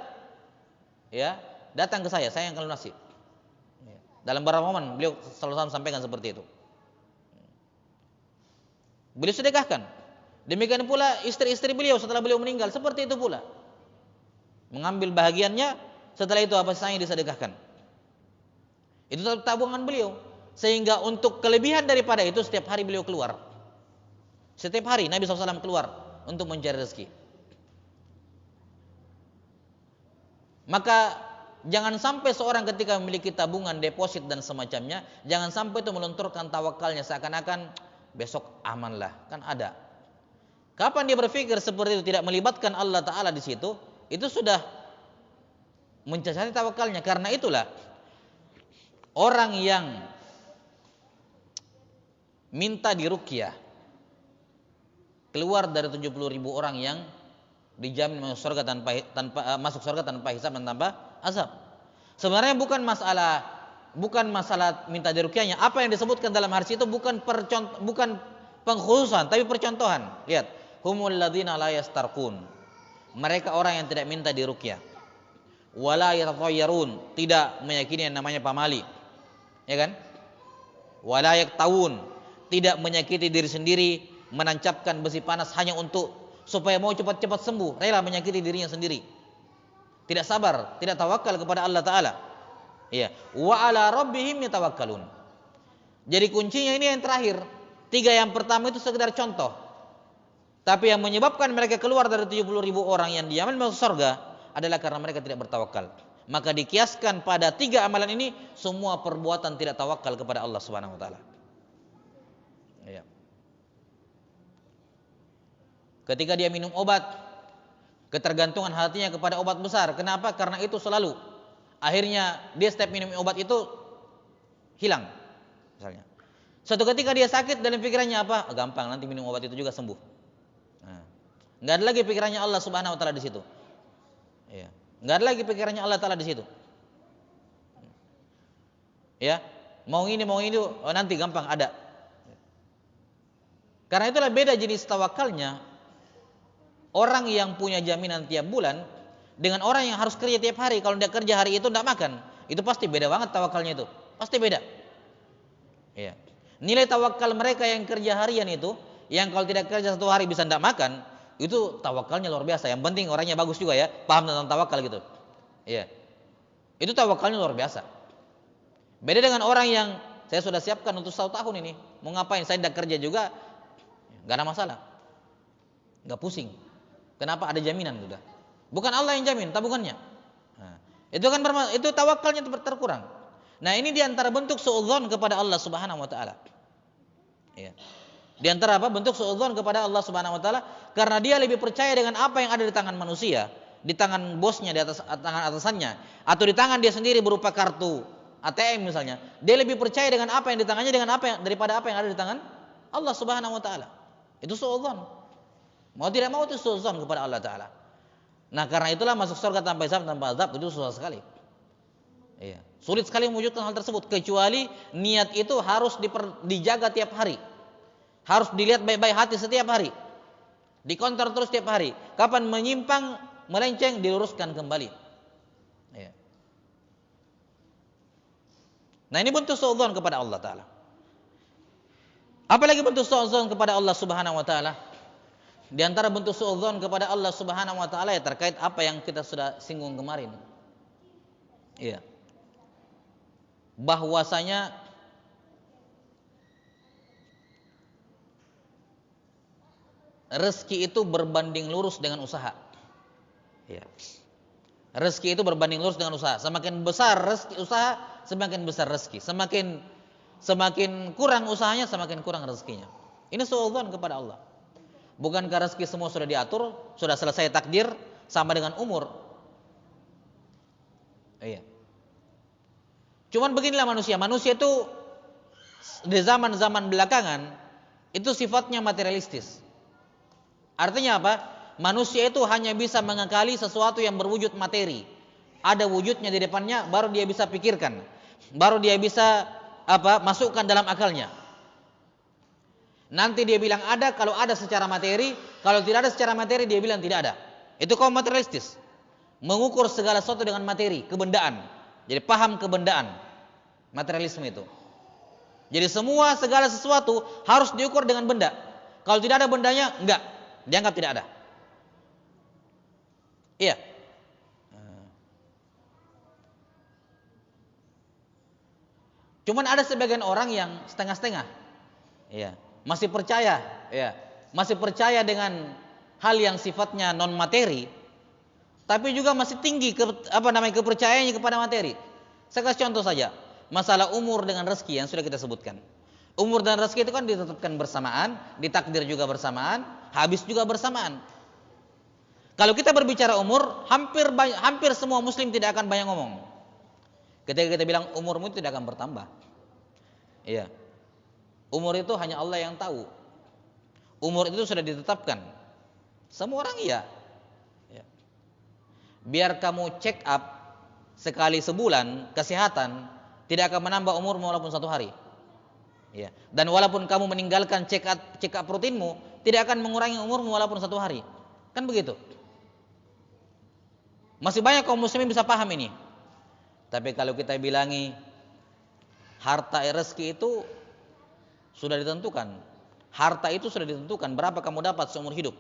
ya, datang ke saya yang akan lunasi. Dalam beberapa momen beliau selalu sampaikan seperti itu. Beliau sedekahkan. Demikian pula istri-istri beliau setelah beliau meninggal seperti itu pula. Mengambil bahagiannya, setelah itu sisanya disedekahkan. Itu tabungan beliau. Sehingga untuk kelebihan daripada itu setiap hari beliau keluar. Setiap hari Nabi SAW keluar untuk mencari rezeki. Maka jangan sampai seorang ketika memiliki tabungan, deposit dan semacamnya, jangan sampai itu melunturkan tawakalnya seakan-akan besok amanlah, kan ada. Kapan dia berpikir seperti itu tidak melibatkan Allah Ta'ala di situ, itu sudah mencacati tawakalnya. Karena itulah orang yang minta diruqyah keluar dari 70.000 orang yang dijamin masuk surga tanpa hisab dan tanpa azab. Sebenarnya bukan masalah minta diruqyahnya. Apa yang disebutkan dalam hadis itu bukan pengkhususan tapi percontohan. Lihat, humul ladzina la yastarqun. Mereka orang yang tidak minta diruqyah. Wala yatatayyarun, tidak meyakini yang namanya pamali. Ya kan? Wala yaktawun, tidak menyakiti diri sendiri, menancapkan besi panas hanya untuk supaya mau cepat-cepat sembuh, rela menyakiti dirinya sendiri. Tidak sabar, tidak tawakal kepada Allah Ta'ala. Ya, wa ala rabbihim yatawakkalun. Jadi kuncinya ini yang terakhir. 3 yang pertama itu sekedar contoh. Tapi yang menyebabkan mereka keluar dari 70.000 orang yang dijamin masuk surga adalah karena mereka tidak bertawakal. Maka dikiaskan pada 3 amalan ini, semua perbuatan tidak tawakal kepada Allah Subhanahu wa taala. Ya. Ketika dia minum obat, ketergantungan hatinya kepada obat besar. Kenapa? Karena itu selalu. Akhirnya dia setiap minum obat itu hilang. Misalnya. Suatu ketika dia sakit, dalam pikirannya apa? Gampang, nanti minum obat itu juga sembuh. Nah, nggak ada lagi pikirannya Allah Subhanahu wa taala di situ. Ya. Nggak ada lagi pikirannya Allah taala di situ. Ya, mau ini oh, nanti gampang ada. Karena itulah beda jenis tawakalnya orang yang punya jaminan tiap bulan dengan orang yang harus kerja tiap hari. Kalau dia kerja hari itu tidak makan, itu pasti beda banget tawakalnya itu. Pasti beda. Ya. Nilai tawakal mereka yang kerja harian itu, yang kalau tidak kerja 1 hari bisa tidak makan, itu tawakalnya luar biasa. Yang penting orangnya bagus juga ya, paham tentang tawakal gitu. Ya. Itu tawakalnya luar biasa. Beda dengan orang yang saya sudah siapkan untuk 1 tahun ini, mau ngapain? Saya tidak kerja juga, nggak ada masalah, nggak pusing. Kenapa? Ada jaminan sudah. Bukan Allah yang jamin, tabungannya. Nah, itu kan itu tawakalnya terkurang. Nah, ini diantara bentuk suudzon kepada Allah Subhanahu wa taala. Ya. Di antara apa? Bentuk suudzon kepada Allah Subhanahu wa taala karena dia lebih percaya dengan apa yang ada di tangan manusia, di tangan bosnya, di atas tangan atasannya, atau di tangan dia sendiri berupa kartu ATM misalnya. Dia lebih percaya dengan apa yang di tangannya daripada apa yang ada di tangan Allah Subhanahu wa taala. Itu suudzon. Mau tidak mau itu suudzon kepada Allah taala. Nah, karena itulah masuk surga tanpa hisab, tanpa azab itu susah sekali. Iya. Sulit sekali mewujudkan hal tersebut kecuali niat itu harus dijaga tiap hari. Harus dilihat baik-baik hati setiap hari. Dikontrol terus tiap hari. Kapan menyimpang, melenceng, diluruskan kembali. Iya. Nah, ini bentuk suudzon kepada Allah taala. Apalagi bentuk suudzon kepada Allah Subhanahu wa taala? Di antara bentuk suudzon kepada Allah Subhanahu wa taala ya terkait apa yang kita sudah singgung kemarin. Iya. Bahwasanya rezeki itu berbanding lurus dengan usaha. Iya. Rezeki itu berbanding lurus dengan usaha. Semakin besar rezeki usaha, semakin besar rezeki. Semakin kurang usahanya, semakin kurang rezekinya. Ini suudzon kepada Allah. Bukankah rezeki semua sudah diatur, sudah selesai takdir, sama dengan umur? Iya. Cuman beginilah manusia. Manusia itu di zaman-zaman belakangan itu sifatnya materialistis. Artinya apa? Manusia itu hanya bisa mengakali sesuatu yang berwujud materi. Ada wujudnya di depannya, baru dia bisa pikirkan, baru dia bisa masukkan dalam akalnya. Nanti dia bilang ada kalau ada secara materi, kalau tidak ada secara materi dia bilang tidak ada. Itu kaum materialistis. Mengukur segala sesuatu dengan materi, kebendaan. Jadi paham kebendaan. Materialisme itu. Jadi segala sesuatu harus diukur dengan benda. Kalau tidak ada bendanya, enggak. Dianggap tidak ada. Iya. Cuman ada sebagian orang yang setengah-setengah. Iya. Masih percaya, ya, masih percaya dengan hal yang sifatnya non materi, tapi juga masih tinggi kepercayaannya kepada materi. Saya kasih contoh saja, masalah umur dengan rezeki yang sudah kita sebutkan. Umur dan rezeki itu kan ditetapkan bersamaan, ditakdir juga bersamaan, habis juga bersamaan. Kalau kita berbicara umur, hampir semua muslim tidak akan banyak ngomong. Ketika kita bilang umurmu itu tidak akan bertambah. Iya. Umur itu hanya Allah yang tahu. Umur itu sudah ditetapkan. Semua orang iya. Ya. Biar kamu check up sekali sebulan kesehatan, tidak akan menambah umurmu walaupun 1 hari. Ya. Dan walaupun kamu meninggalkan check up rutinmu, tidak akan mengurangi umurmu walaupun 1 hari. Kan begitu. Masih banyak kaum muslimin bisa paham ini. Tapi kalau kita bilangi harta rezeki itu sudah ditentukan. Harta itu sudah ditentukan berapa kamu dapat seumur hidup.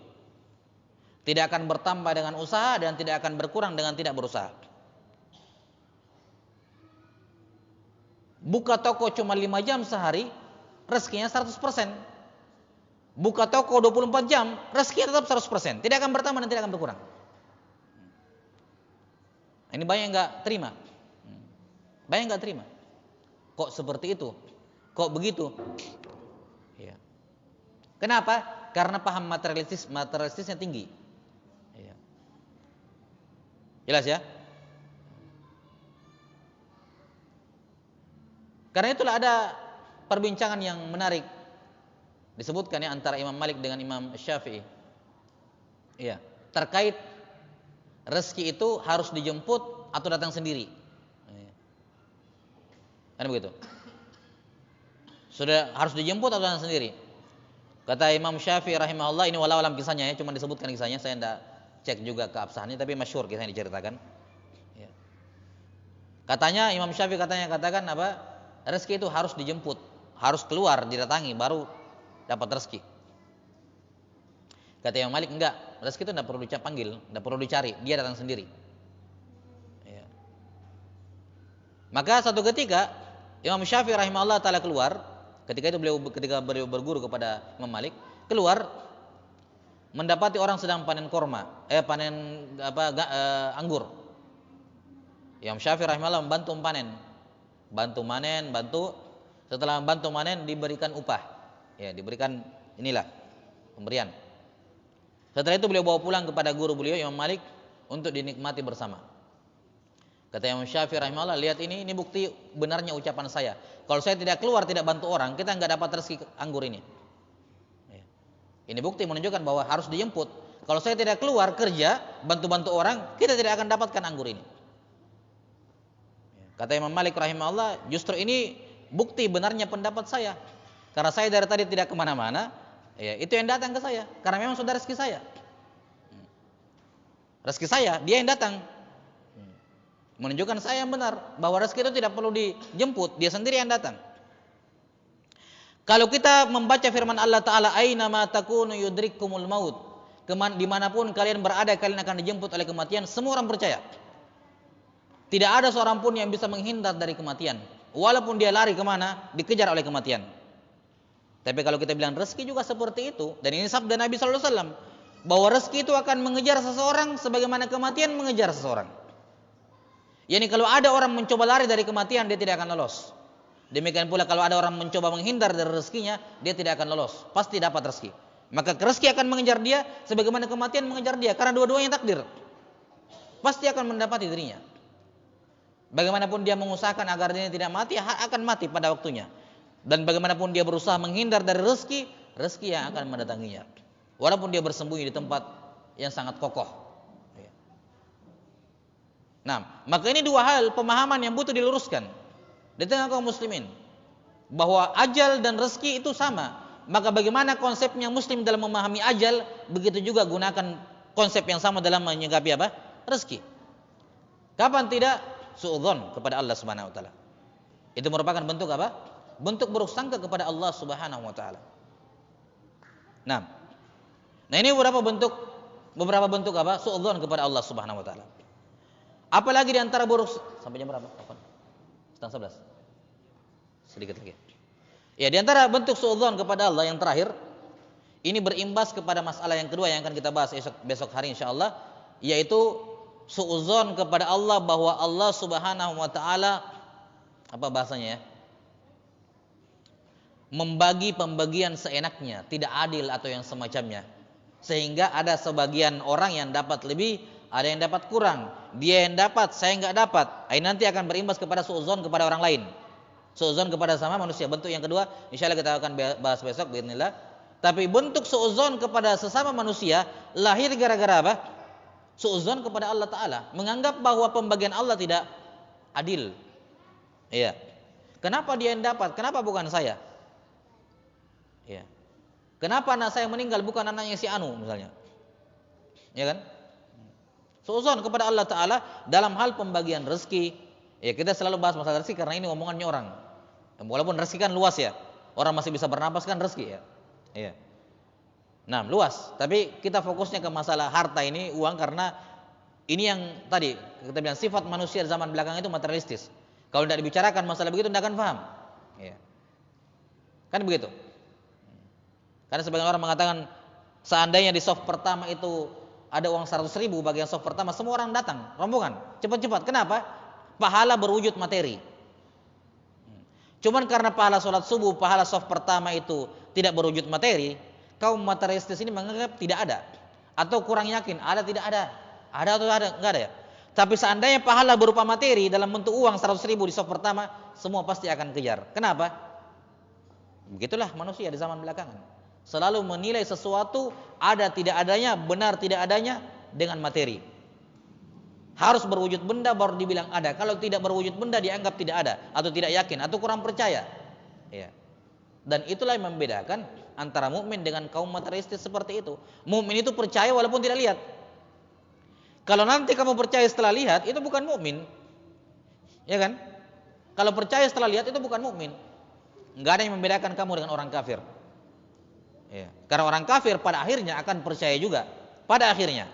Tidak akan bertambah dengan usaha dan tidak akan berkurang dengan tidak berusaha. Buka toko cuma 5 jam sehari, rezekinya 100%. Buka toko 24 jam, rezekinya tetap 100%, tidak akan bertambah dan tidak akan berkurang. Ini banyak yang nggak terima. Banyak nggak terima. Kok seperti itu? Kok begitu? Ya. Kenapa? Karena paham materialistisnya tinggi. Ya. Jelas ya? Karena itulah ada perbincangan yang menarik disebutkan ya antara Imam Malik dengan Imam Syafi'i. Iya, terkait rezeki itu harus dijemput atau datang sendiri. Kan begitu. Sudah harus dijemput atau datang sendiri. Kata Imam Syafi'i rahimahullah, ini walau alam kisahnya ya, cuma disebutkan kisahnya, saya tidak cek juga keabsahannya, tapi masyhur kisahnya diceritakan. Ya. Katanya Imam Syafi'i katakan apa? Rezeki itu harus dijemput, harus keluar, didatangi baru dapat rezeki. Kata Imam Malik enggak, rezeki itu tidak perlu dipanggil, tidak perlu dicari, dia datang sendiri. Ya. Maka satu ketika Imam Syafi'i rahimahullah taala keluar, ketika beliau berguru kepada Imam Malik, keluar mendapati orang sedang panen anggur. Imam Syafi'i rahimahullah membantu setelah membantu manen diberikan upah. Ya, diberikan inilah pemberian. Setelah itu beliau bawa pulang kepada guru beliau Imam Malik untuk dinikmati bersama. Kata Imam Syafi'i rahimahullah, lihat ini bukti benarnya ucapan saya. Kalau saya tidak keluar, tidak bantu orang, kita nggak dapat rezeki anggur ini. Ya. Ini bukti menunjukkan bahwa harus dijemput. Kalau saya tidak keluar kerja, bantu-bantu orang, kita tidak akan dapatkan anggur ini. Kata Imam Malik rahimahullah, justru ini bukti benarnya pendapat saya. Karena saya dari tadi tidak kemana-mana, ya, itu yang datang ke saya. Karena memang sudah rezeki saya. Rezeki saya, dia yang datang. Menunjukkan saya yang benar, bahwa rezeki itu tidak perlu dijemput, dia sendiri yang datang. Kalau kita membaca firman Allah Ta'ala, Aina ma takunu yudrikkumul maut. Dimanapun kalian berada, kalian akan dijemput oleh kematian. Semua orang percaya. Tidak ada seorang pun yang bisa menghindar dari kematian. Walaupun dia lari kemana, dikejar oleh kematian. Tapi kalau kita bilang rezeki juga seperti itu, dan ini sabda Nabi Sallallahu Alaihi Wasallam, bahwa rezeki itu akan mengejar seseorang sebagaimana kematian mengejar seseorang. Yani kalau ada orang mencoba lari dari kematian, dia tidak akan lolos. Demikian pula kalau ada orang mencoba menghindar dari rezekinya, dia tidak akan lolos. Pasti dapat rezeki. Maka rezeki akan mengejar dia sebagaimana kematian mengejar dia, karena dua-duanya takdir. Pasti akan mendapati dirinya. Bagaimanapun dia mengusahakan agar dirinya tidak mati, akan mati pada waktunya. Dan bagaimanapun dia berusaha menghindar dari rezeki yang akan mendatanginya. Walaupun dia bersembunyi di tempat yang sangat kokoh. Nah, maka ini dua hal pemahaman yang butuh diluruskan di tengah kaum muslimin, bahwa ajal dan rezeki itu sama. Maka bagaimana konsepnya muslim dalam memahami ajal, begitu juga gunakan konsep yang sama dalam menyikapi apa? Rezeki. Kapan tidak? Suudzon kepada Allah Subhanahu wa taala. Itu merupakan bentuk apa? Bentuk buruk sangka kepada Allah Subhanahu wa taala. Nah, ini beberapa bentuk apa? Suudzon kepada Allah Subhanahu wa taala. Apalagi di antara buruk sampai jam berapa? 8:30. Sedikit lagi. Ya, di antara bentuk suudzon kepada Allah yang terakhir, ini berimbas kepada masalah yang kedua yang akan kita bahas besok hari insyaallah, yaitu suudzon kepada Allah bahwa Allah Subhanahu wa taala apa bahasanya ya? Membagi pembagian seenaknya, tidak adil atau yang semacamnya. Sehingga ada sebagian orang yang dapat lebih, ada yang dapat kurang. Dia yang dapat, saya enggak dapat. Ini nanti akan berimbas kepada suudzon kepada orang lain. Suudzon kepada sama manusia. Bentuk yang kedua insyaallah kita akan bahas besok bismillah. Tapi bentuk suudzon kepada sesama manusia lahir gara-gara apa? Suudzon kepada Allah Ta'ala, menganggap bahwa pembagian Allah tidak adil. Iya. Kenapa dia yang dapat? Kenapa bukan saya? Iya. Kenapa anak saya meninggal bukan anaknya si Anu misalnya? Ya kan? Suudzon kepada Allah Ta'ala dalam hal pembagian rezeki. Ya, kita selalu bahas masalah rezeki karena ini omongannya orang. Walaupun rezeki kan luas ya. Orang masih bisa bernapas kan rezeki ya. Iya. Nah, luas, tapi kita fokusnya ke masalah harta ini, uang, karena ini yang tadi kita bilang sifat manusia zaman belakang itu materialistis. Kalau tidak dibicarakan masalah begitu tidak akan paham. Ya. Kan begitu. Karena sebagian orang mengatakan seandainya di soft pertama itu ada uang 100.000 bagian soft pertama, semua orang datang, rombongan, cepat-cepat. Kenapa? Pahala berwujud materi. Cuman karena pahala sholat subuh, pahala soft pertama itu tidak berwujud materi, kaum materialistis ini menganggap tidak ada. Atau kurang yakin, ada tidak ada. Ada atau ada? Enggak ada ya. Tapi seandainya pahala berupa materi dalam bentuk uang 100.000 di soft pertama, semua pasti akan kejar. Kenapa? Begitulah manusia di zaman belakangan. Selalu menilai sesuatu ada tidak adanya, benar tidak adanya dengan materi. Harus berwujud benda baru dibilang ada. Kalau tidak berwujud benda dianggap tidak ada atau tidak yakin atau kurang percaya. Ya. Dan itulah yang membedakan antara mukmin dengan kaum materialistis seperti itu. Mukmin itu percaya walaupun tidak lihat. Kalau nanti kamu percaya setelah lihat, itu bukan mukmin. Ya kan? Kalau percaya setelah lihat itu bukan mukmin. Enggak ada yang membedakan kamu dengan orang kafir. Ya. Karena orang kafir pada akhirnya akan percaya juga. Pada akhirnya.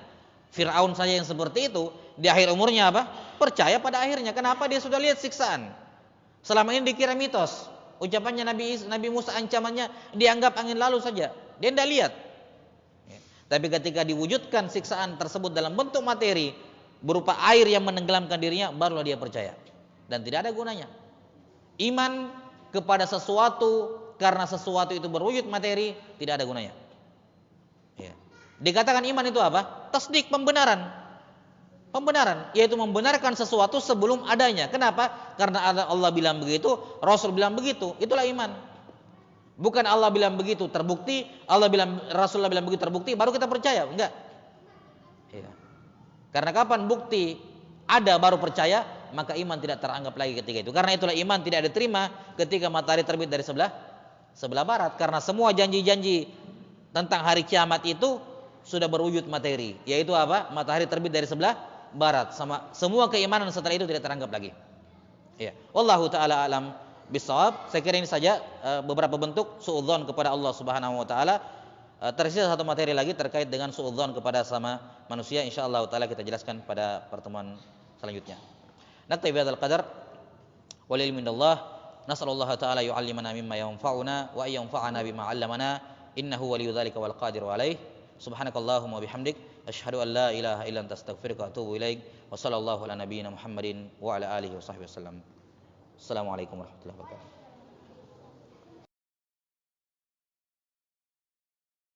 Fir'aun saja yang seperti itu, di akhir umurnya apa? Percaya pada akhirnya. Kenapa? Dia sudah lihat siksaan. Selama ini dikira mitos. Ucapannya Nabi Musa, ancamannya dianggap angin lalu saja. Dia tidak lihat. Ya. Tapi ketika diwujudkan siksaan tersebut dalam bentuk materi, berupa air yang menenggelamkan dirinya, barulah dia percaya. Dan tidak ada gunanya. Iman kepada sesuatu karena sesuatu itu berwujud materi, tidak ada gunanya. Ya. Dikatakan iman itu apa? Tasdik, pembenaran. Pembenaran, yaitu membenarkan sesuatu sebelum adanya. Kenapa? Karena Allah bilang begitu, Rasul bilang begitu. Itulah iman. Bukan Allah bilang begitu terbukti, Rasulullah bilang begitu terbukti, baru kita percaya. Enggak. Ya. Karena kapan bukti ada baru percaya, maka iman tidak teranggap lagi ketika itu. Karena itulah iman tidak diterima ketika matahari terbit dari sebelah barat. Karena semua janji-janji tentang hari kiamat itu sudah berwujud materi, yaitu apa? Matahari terbit dari sebelah barat. Sama semua keimanan setelah itu tidak teranggap lagi. Ya, wallahu taala alam bisawab. Saya kira ini saja beberapa bentuk suudzon kepada Allah Subhanahu wa taala. Tersisa satu materi lagi terkait dengan suudzon kepada sama manusia. Insyaallah taala kita jelaskan pada pertemuan selanjutnya. Naktafi bihadzal qadar wal ilmu indallah. Nas'alullah taala yu'allimana mimma yanfa'una wa yanfa'ana bima 'allamana. Innahu waliyyu dzalika wal qadiru alaihi. Subhanakallahumma bihamdik asyhadu an la ilaha illa anta astaghfiruka wa atubu ilaik. Wa sallallahu ala nabiyyina Muhammadin wa ala alihi wa sahbihi wasallam. Assalamualaikum warahmatullahi wabarakatuh.